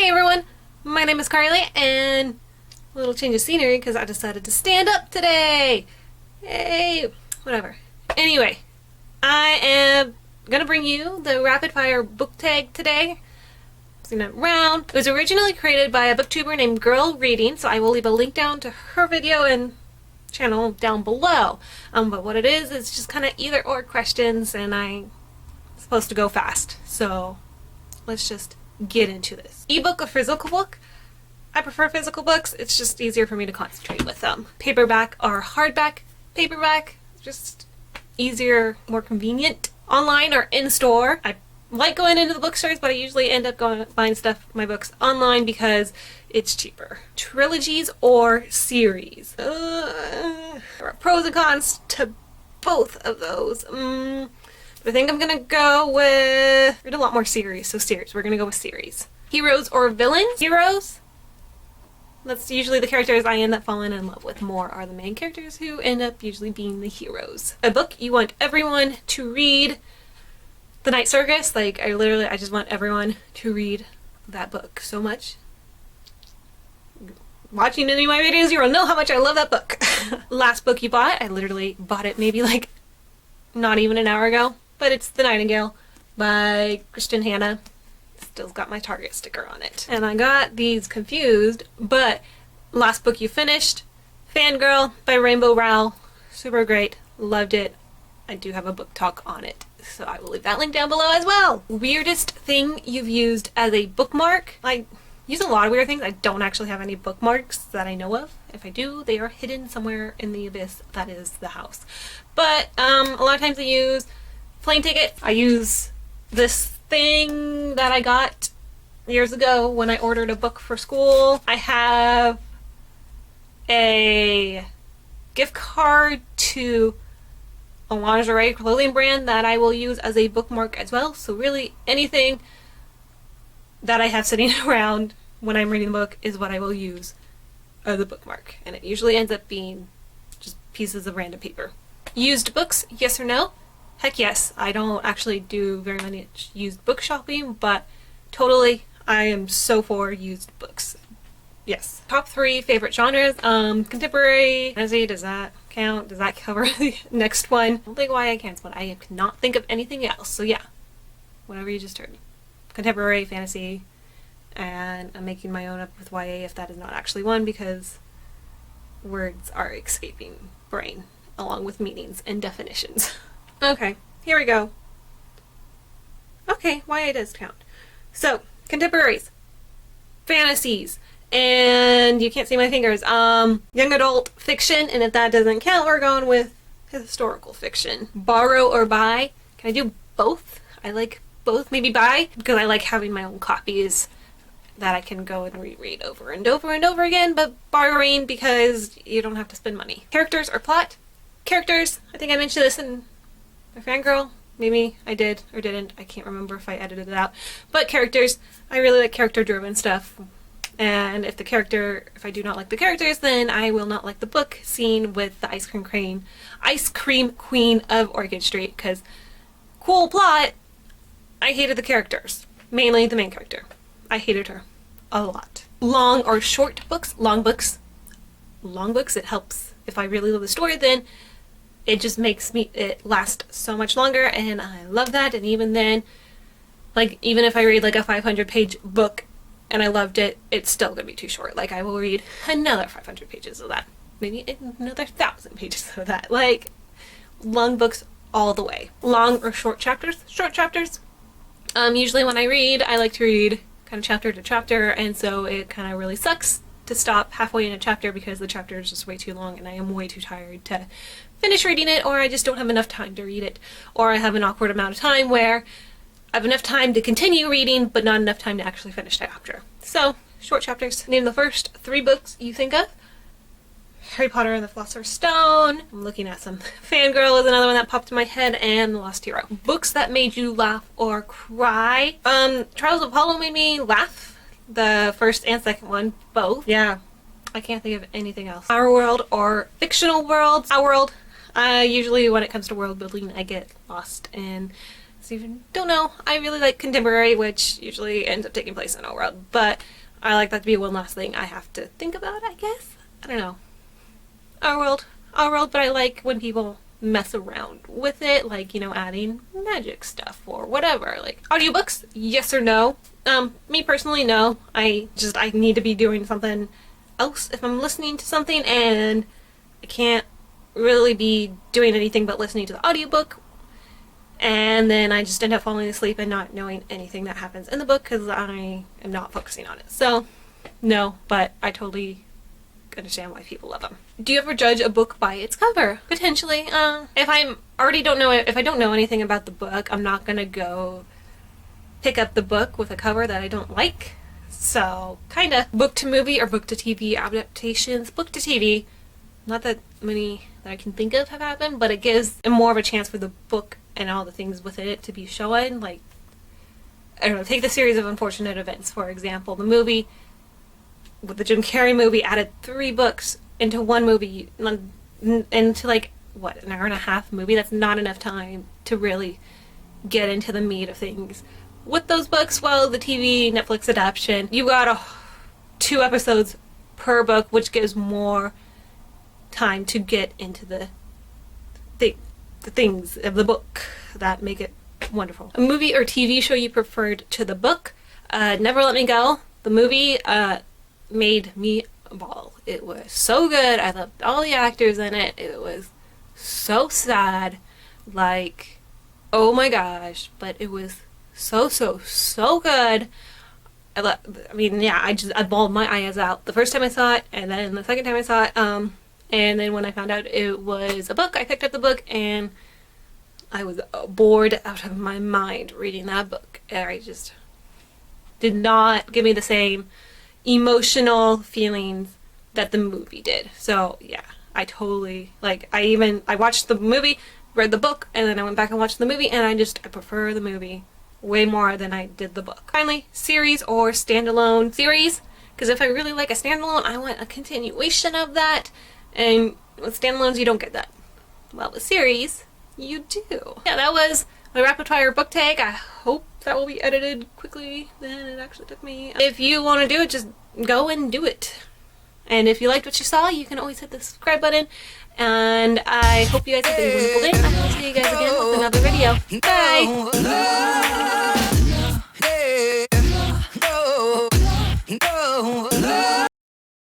Hey everyone, my name is Carly, and a little change of scenery because I decided to stand up today. Hey, whatever. Anyway, I am gonna bring you the rapid fire book tag today. Seen it around. It was originally created by a booktuber named Girl Reading, so I will leave a link down to her video and channel down below. But what it is just kind of either or questions, and I'm supposed to go fast. So let's just get into this. Ebook or physical book? I prefer physical books. It's just easier for me to concentrate with them. Paperback or hardback? Paperback, just easier, more convenient. Online or in-store? I like going into the bookstores, but I usually end up buying my books online because it's cheaper. Trilogies or series? There are pros and cons to both of those. I think I'm gonna go with... read a lot more series, so series. We're gonna go with series. Heroes or villains? Heroes? That's usually the characters I end up falling in love with more, are the main characters who end up usually being the heroes. A book you want everyone to read. The Night Circus, like I just want everyone to read that book so much. Watching any of my videos, you will know how much I love that book. Last book you bought? I literally bought it maybe like not even an hour ago. But it's The Nightingale by Kristen Hanna. Still's got my Target sticker on it. And I got these confused, but Last Book You Finished, Fangirl by Rainbow Rowell. Super great. Loved it. I do have a book talk on it, so I will leave that link down below as well. Weirdest thing you've used as a bookmark? I use a lot of weird things. I don't actually have any bookmarks that I know of. If I do, they are hidden somewhere in the abyss that is the house. But a lot of times I use plane ticket. I use this thing that I got years ago when I ordered a book for school. I have a gift card to a lingerie clothing brand that I will use as a bookmark as well. So really anything that I have sitting around when I'm reading the book is what I will use as a bookmark. And it usually ends up being just pieces of random paper. Used books, yes or no? Heck yes. I don't actually do very much used book shopping, but totally I am so for used books. Yes. Top 3 favorite genres. Contemporary, fantasy, does that count? Does that cover the next one? I don't think why I can't, but I cannot think of anything else. So yeah, whatever you just heard. Contemporary, fantasy, and I'm making my own up with YA if that is not actually one, because words are escaping brain along with meanings and definitions. Okay, here we go. Okay, YA does count. So, contemporaries, fantasies, and you can't see my fingers, young adult fiction, and if that doesn't count, we're going with historical fiction. Borrow or buy? Can I do both? I like both. Maybe buy, because I like having my own copies that I can go and reread over and over and over again, but borrowing because you don't have to spend money. Characters or plot? Characters, I think I mentioned this in my Fangirl. Maybe I did or didn't. I can't remember if I edited it out. But characters, I really like character-driven stuff. And if I do not like the characters, then I will not like the book. Scene with the ice cream queen of Orchid Street, because cool plot, I hated the characters. Mainly the main character. I hated her a lot. Long or short books? Long books. Long books, it helps. If I really love the story, then it just makes it last so much longer, and I love that. And even then, like, even if I read like a 500-page book and I loved it, it's still gonna be too short. Like, I will read another 500 pages of that. Maybe another 1,000 pages of that. Like, long books all the way. Long or short chapters? Short chapters. Usually when I read, I like to read kind of chapter to chapter, and so it kind of really sucks to stop halfway in a chapter because the chapter is just way too long and I am way too tired to finish reading it, or I just don't have enough time to read it, or I have an awkward amount of time where I have enough time to continue reading but not enough time to actually finish the chapter. So, short chapters. Name the first 3 books you think of. Harry Potter and the Philosopher's Stone. I'm looking at some. Fangirl is another one that popped in my head, and The Lost Hero. Books that made you laugh or cry. Trials of Apollo made me laugh. The first and second one, both. Yeah, I can't think of anything else. Our World or fictional worlds. Our World. Usually when it comes to world building, I get lost in So if you don't know, I really like contemporary, which usually ends up taking place in our world. But I like that to be one last thing I have to think about, I guess. I don't know. Our world, but I like when people mess around with it, like, you know, adding magic stuff or whatever. Like, audiobooks, yes or no? Me personally, no. I need to be doing something else if I'm listening to something, and I can't really be doing anything but listening to the audiobook, and then I just end up falling asleep and not knowing anything that happens in the book because I am not focusing on it. So, no, but I totally understand why people love them. Do you ever judge a book by its cover? Potentially. If I don't know anything about the book, I'm not gonna go pick up the book with a cover that I don't like. So, kinda. Book to movie or book to TV adaptations. Book to TV, not that many that I can think of have happened, but it gives more of a chance for the book and all the things within it to be shown. Like, I don't know, take the series of unfortunate events, for example. The movie, with the Jim Carrey movie, added 3 books into one movie, into like, what, an hour and a half movie? That's not enough time to really get into the meat of things. With those books, well, the TV, Netflix adaptation, you got 2 episodes per book, which gives more time to get into the things of the book that make it wonderful. A movie or TV show you preferred to the book? Never Let Me Go. The movie made me bawl. It was so good. I loved all the actors in it. It was so sad. Like, oh my gosh. But it was so good. I bawled my eyes out the first time I saw it, and then the second time I saw it, and then when I found out it was a book, I picked up the book, and I was bored out of my mind reading that book. I just did not give me the same emotional feelings that the movie did. So yeah, I totally, like, I watched the movie, read the book, and then I went back and watched the movie, and I prefer the movie way more than I did the book. Finally, series or standalone. Series, because if I really like a standalone, I want a continuation of that, and with standalones you don't get that. Well, with series, you do. Yeah, that was my rapid fire book tag. I hope that will be edited quickly than it actually took me. If you want to do it, just go and do it. And if you liked what you saw, you can always hit the subscribe button. And I hope you guys have a wonderful day. I will see you guys again with another video. Bye!